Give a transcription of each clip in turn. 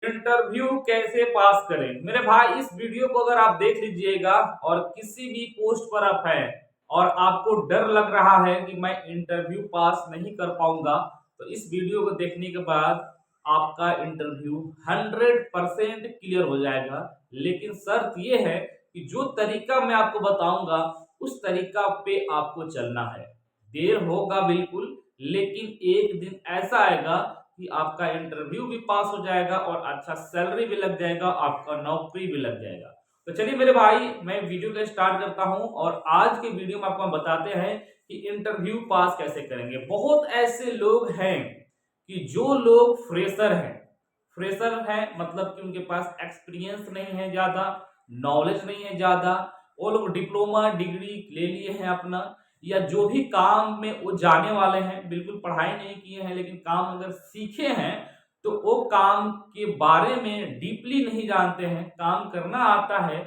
Interview कैसे पास करें। मेरे भाई इस वीडियो को अगर आप देख लीजिएगा और किसी भी पोस्ट पर आप हैं और आपको डर लग रहा है कि मैं इंटरव्यू पास नहीं कर पाऊंगा, तो इस वीडियो को देखने के बाद आपका इंटरव्यू 100% क्लियर हो जाएगा। लेकिन शर्त यह है कि जो तरीका मैं आपको बताऊंगा उस तरीका पे आपको चलना है। देर होगा बिल्कुल, लेकिन एक दिन ऐसा आएगा कि आपका इंटरव्यू भी पास हो जाएगा और अच्छा सैलरी भी लग जाएगा, आपका नौकरी भी लग जाएगा। तो चलिए मेरे भाई, मैं वीडियो को स्टार्ट करता हूं और आज के वीडियो में आपको हम बताते हैं कि इंटरव्यू पास कैसे करेंगे। बहुत ऐसे लोग हैं कि जो लोग फ्रेशर हैं मतलब कि उनके पास एक्सपीरियंस नहीं है ज्यादा, नॉलेज नहीं है ज्यादा, वो लोग डिप्लोमा डिग्री ले लिए हैं अपना, या जो भी काम में वो जाने वाले हैं, बिल्कुल पढ़ाई नहीं किए हैं लेकिन काम अगर सीखे हैं तो वो काम के बारे में डीपली नहीं जानते हैं। काम करना आता है,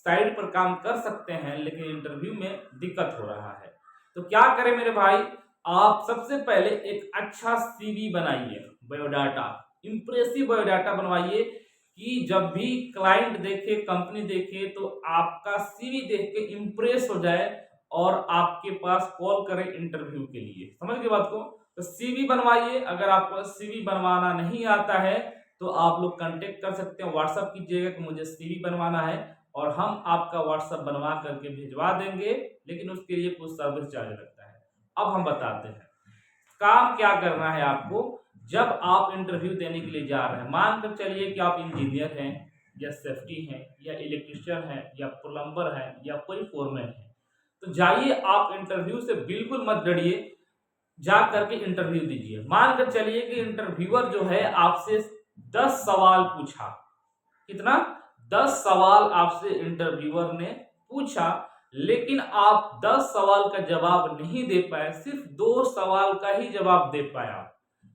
साइड पर काम कर सकते हैं, लेकिन इंटरव्यू में दिक्कत हो रहा है। तो क्या करें मेरे भाई, आप सबसे पहले एक अच्छा सीवी बनाइए, बायोडाटा, इंप्रेसिव बायोडाटा बनवाइए कि जब भी क्लाइंट देखे, कंपनी देखे तो आपका सीवी देख के इंप्रेस हो जाए और आपके पास कॉल करें इंटरव्यू के लिए। समझ गए बात को? तो सीवी बनवाइए। अगर आपको सीवी बनवाना नहीं आता है तो आप लोग कांटेक्ट कर सकते हैं, व्हाट्सएप कीजिएगा कि मुझे सीवी बनवाना है और हम आपका व्हाट्सएप बनवा करके भिजवा देंगे, लेकिन उसके लिए कुछ सर्विस चार्ज लगता है। अब हम बताते हैं काम क्या करना है आपको। जब आप इंटरव्यू देने के लिए जा रहे हैं, मान कर चलिए कि आप इंजीनियर हैं या सेफ्टी हैं या इलेक्ट्रिशियन हैं या प्लम्बर हैं या कोई फोरमैन है, तो जाइए आप इंटरव्यू से बिल्कुल मत डरिए, जा करके इंटरव्यू दीजिए। मान कर चलिए कि इंटरव्यूअर जो है आपसे 10 सवाल पूछा। कितना? 10 सवाल आपसे इंटरव्यूअर ने पूछा, लेकिन आप 10 सवाल का जवाब नहीं दे पाए, सिर्फ 2 सवाल का ही जवाब दे पाया।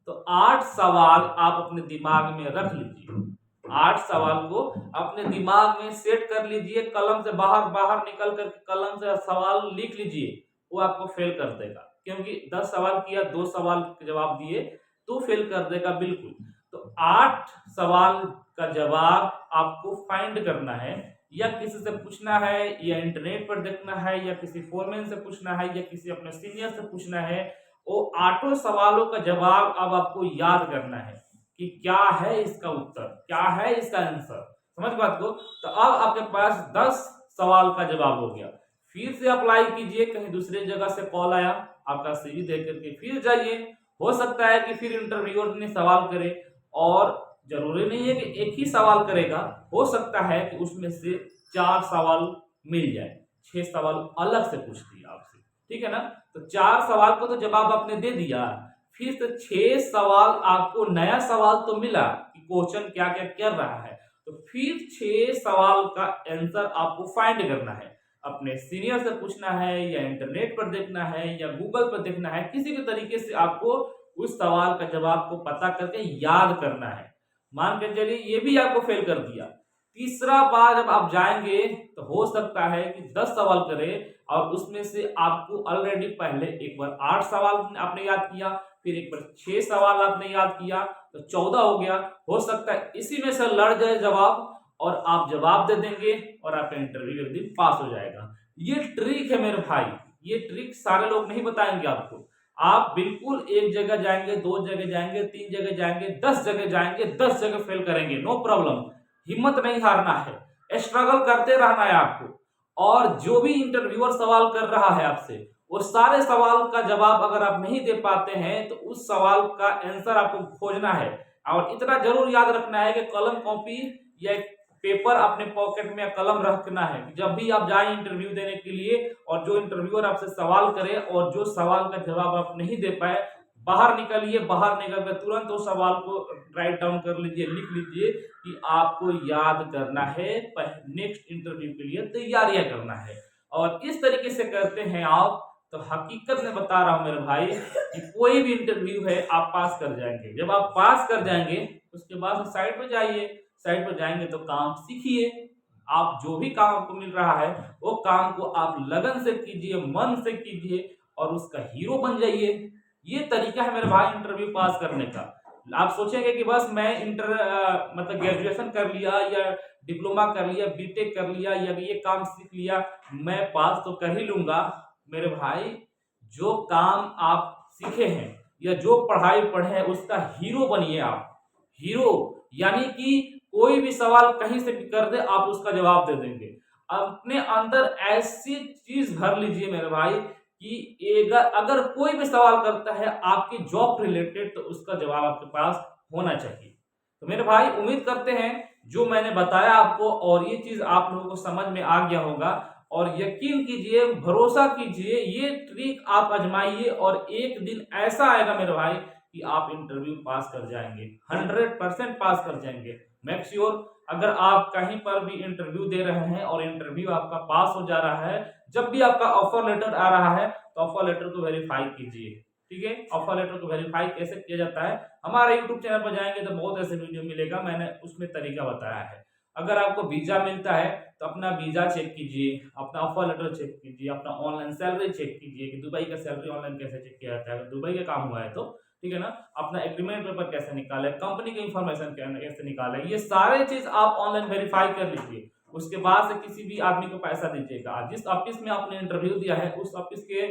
तो 8 सवाल आप अपने दिमाग में रख लीजिए, 8 सवाल को अपने दिमाग में सेट कर लीजिए, कलम से बाहर बाहर निकल कर कलम से सवाल लिख लीजिए। वो आपको फेल कर देगा, क्योंकि 10 सवाल किया, 2 सवाल के जवाब दिए तो फेल कर देगा बिल्कुल। तो 8 सवाल का जवाब आपको फाइंड करना है, या किसी से पूछना है, या इंटरनेट पर देखना है, या किसी फोरमैन से पूछना है, या किसी अपने सीनियर से पूछना है। वो 8 सवालों का जवाब अब आपको याद करना है कि क्या है इसका उत्तर, क्या है इसका आंसर। समझ बात को? तो अब आपके पास 10 सवाल का जवाब हो गया। फिर से अप्लाई कीजिए, कहीं दूसरे जगह से कॉल आया, आपका सीवी देख करके फिर जाइए। हो सकता है कि फिर इंटरव्यूअर ने सवाल करे, और जरूरी नहीं है कि एक ही सवाल करेगा, हो सकता है कि उसमें से 4 सवाल मिल जाए, 6 सवाल अलग से पूछ दिया आपसे, ठीक है ना? तो 4 सवाल को तो जवाब आपने दे दिया, फिर से 6 सवाल आपको नया सवाल तो मिला कि क्वेश्चन क्या क्या कर रहा है, तो फिर 6 सवाल का आंसर आपको फाइंड करना है। अपने सीनियर से पूछना है, या इंटरनेट पर देखना है, या गूगल पर देखना है, किसी भी तरीके से आपको उस सवाल का जवाब को पता करके याद करना है। मान के चलिए ये भी आपको फेल कर दिया, तीसरा बार जब आप जाएंगे तो हो सकता है कि 10 सवाल करें और उसमें से आपको ऑलरेडी पहले एक बार 8 सवाल आपने याद किया, फिर एक बार 6 सवाल आपने याद किया, तो 14 हो गया। हो सकता है इसी में से लड़ जाए जवाब और आप जवाब दे देंगे और आपका इंटरव्यू एक दिन पास हो जाएगा। ये ट्रिक है मेरे भाई, ये ट्रिक सारे लोग नहीं बताएंगे आपको। आप बिल्कुल एक जगह जाएंगे, 2 जगह जाएंगे, 3 जगह जाएंगे, 10 जगह जाएंगे, 10 जगह फेल करेंगे, नो प्रॉब्लम। हिम्मत नहीं हारना है, स्ट्रगल करते रहना है आपको। और जो भी इंटरव्यूअर सवाल कर रहा है आपसे, वो सारे सवाल का जवाब अगर आप नहीं दे पाते हैं तो उस सवाल का आंसर आपको खोजना है। और इतना जरूर याद रखना है कि कलम कॉपी या पेपर अपने पॉकेट में कलम रखना है। जब भी आप जाए इंटरव्यू देने के लिए और जो इंटरव्यूअर आपसे सवाल करे और जो सवाल का जवाब आप नहीं दे पाए, बाहर निकलिए, बाहर निकल कर तुरंत उस सवाल को राइट डाउन कर लीजिए, लिख लीजिए कि आपको याद करना है, नेक्स्ट इंटरव्यू के लिए तैयारियां करना है। और इस तरीके से करते हैं आप, तो हकीकत में बता रहा हूं मेरे भाई कि कोई भी इंटरव्यू है आप पास कर जाएंगे। जब आप पास कर जाएंगे उसके बाद साइड पर जाइए, साइड पर जाएंगे तो काम सीखिए। आप जो भी काम आपको मिल रहा है वो काम को आप लगन से कीजिए, मन से कीजिए और उसका हीरो बन जाइए। ये तरीका है मेरे भाई इंटरव्यू पास करने का। आप सोचेंगे कि बस मैं मतलब ग्रेजुएशन कर लिया या डिप्लोमा कर लिया, बीटेक कर लिया या ये काम सीख लिया, मैं पास तो कर ही लूंगा। मेरे भाई, जो काम आप सीखे हैं या जो पढ़ाई पढ़े हैं उसका हीरो बनिए आप। हीरो यानी कि कोई भी सवाल कहीं से भी कर दे आप उसका जवाब दे देंगे। अपने अंदर ऐसी चीज भर लीजिए मेरे भाई कि अगर कोई भी सवाल करता है आपकी जॉब रिलेटेड तो उसका जवाब आपके पास होना चाहिए। तो मेरे भाई, उम्मीद करते हैं जो मैंने बताया आपको और ये चीज आप लोगों को समझ में आ गया होगा। और यकीन कीजिए, भरोसा कीजिए, ये ट्रिक आप आजमाइए और एक दिन ऐसा आएगा मेरे भाई कि आप इंटरव्यू पास कर जाएंगे, 100% पास कर जाएंगे। मेक श्योर, अगर आप कहीं पर भी इंटरव्यू दे रहे हैं और इंटरव्यू आपका पास हो जा रहा है, जब भी आपका ऑफर लेटर आ रहा है तो ऑफर लेटर को वेरीफाई कीजिए। ठीक है, ऑफर लेटर को वेरीफाई कैसे किया जाता है, हमारे यूट्यूब चैनल पर जाएंगे तो बहुत ऐसे वीडियो मिलेगा, मैंने उसमें तरीका बताया है। अगर आपको वीजा मिलता है तो अपना वीजा चेक कीजिए, अपना ऑफर लेटर चेक कीजिए, अपना ऑनलाइन सैलरी चेक कीजिए कि दुबई का सैलरी ऑनलाइन कैसे चेक किया जाता है, अगर दुबई का काम हुआ है तो। ठीक है ना, अपना एग्रीमेंट पेपर कैसे निकाले, कंपनी की इंफॉर्मेशन कैसे निकाले, ये सारे चीज आप ऑनलाइन वेरीफाई कर लीजिए। उसके बाद से किसी भी आदमी को पैसा दीजिएगा। जिस ऑफिस में आपने इंटरव्यू दिया है उस ऑफिस के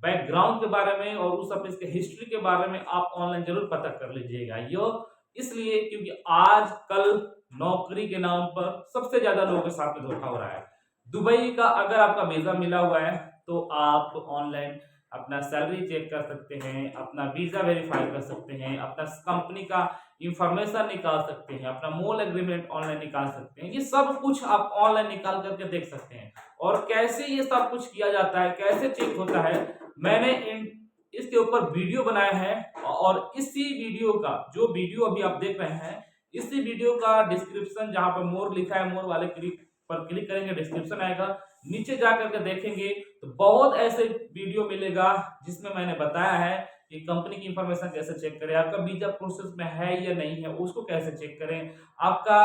बैकग्राउंड के बारे में और उस ऑफिस के हिस्ट्री के बारे में आप ऑनलाइन जरूर पता कर लीजिएगा। ये इसलिए क्योंकि आजकल नौकरी के नाम पर सबसे ज्यादा लोगों के साथ में धोखा हो रहा है। दुबई का अगर आपका वीजा मिला हुआ है तो आप ऑनलाइन अपना सैलरी चेक कर सकते हैं, अपना वीजा वेरीफाई कर सकते हैं, अपना कंपनी का इंफॉर्मेशन निकाल सकते हैं, अपना मोल एग्रीमेंट ऑनलाइन निकाल सकते हैं। ये सब कुछ आप ऑनलाइन निकाल करके देख सकते हैं। और कैसे ये सब कुछ किया जाता है, कैसे चेक होता है, मैंने इसके ऊपर वीडियो बनाया है। और इसी वीडियो का, जो वीडियो अभी आप देख रहे हैं, इसी वीडियो का डिस्क्रिप्शन जहां पर मोर लिखा है, मोर वाले पर क्लिक करेंगे, डिस्क्रिप्शन आएगा, नीचे जा करके देखेंगे तो बहुत ऐसे वीडियो मिलेगा जिसमें मैंने बताया है कि कंपनी की इंफॉर्मेशन कैसे चेक करें, आपका वीजा प्रोसेस में है या नहीं है उसको कैसे चेक करें, आपका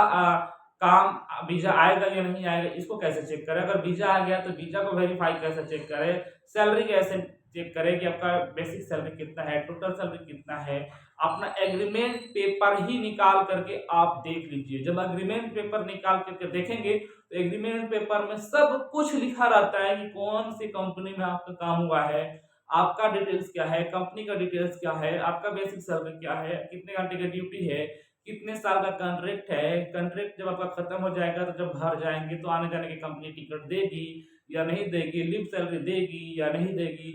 काम वीजा आएगा या नहीं आएगा इसको कैसे चेक करें, अगर वीजा आ गया तो वीजा को वेरीफाई कैसे चेक करें, सैलरी कैसे चेक करें कि आपका बेसिक सैलरी कितना है, टोटल सैलरी कितना है। अपना एग्रीमेंट पेपर ही निकाल करके आप देख लीजिए। जब एग्रीमेंट पेपर निकाल करके देखेंगे तो एग्रीमेंट पेपर में सब कुछ लिखा रहता है कि कौन सी कंपनी में आपका काम हुआ है, आपका डिटेल्स क्या है, कंपनी का डिटेल्स क्या है, आपका बेसिक सैलरी क्या है, कितने घंटे की ड्यूटी है, कितने साल का कॉन्ट्रैक्ट है, कॉन्ट्रैक्ट जब आपका खत्म हो जाएगा तो जब घर जाएंगे तो आने जाने की कंपनी टिकट देगी या नहीं देगी, लिव सैलरी देगी या नहीं देगी,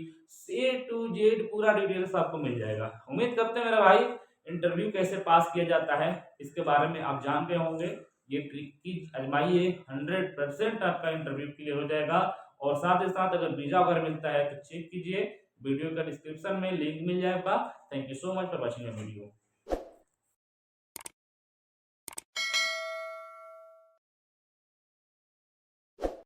ए टू जेड पूरा डिटेल्स आपको मिल जाएगा। उम्मीद करते हैं मेरा भाई, इंटरव्यू कैसे पास किया जाता है इसके बारे में आप जान गए होंगे। ये ट्रिक की आजमाइए, 100% आपका इंटरव्यू क्लियर हो जाएगा। और साथ ही साथ अगर वीजा वगैरह मिलता है तो चेक कीजिए, वीडियो का डिस्क्रिप्शन में लिंक मिल जाएगा। Thank you so much for watching video.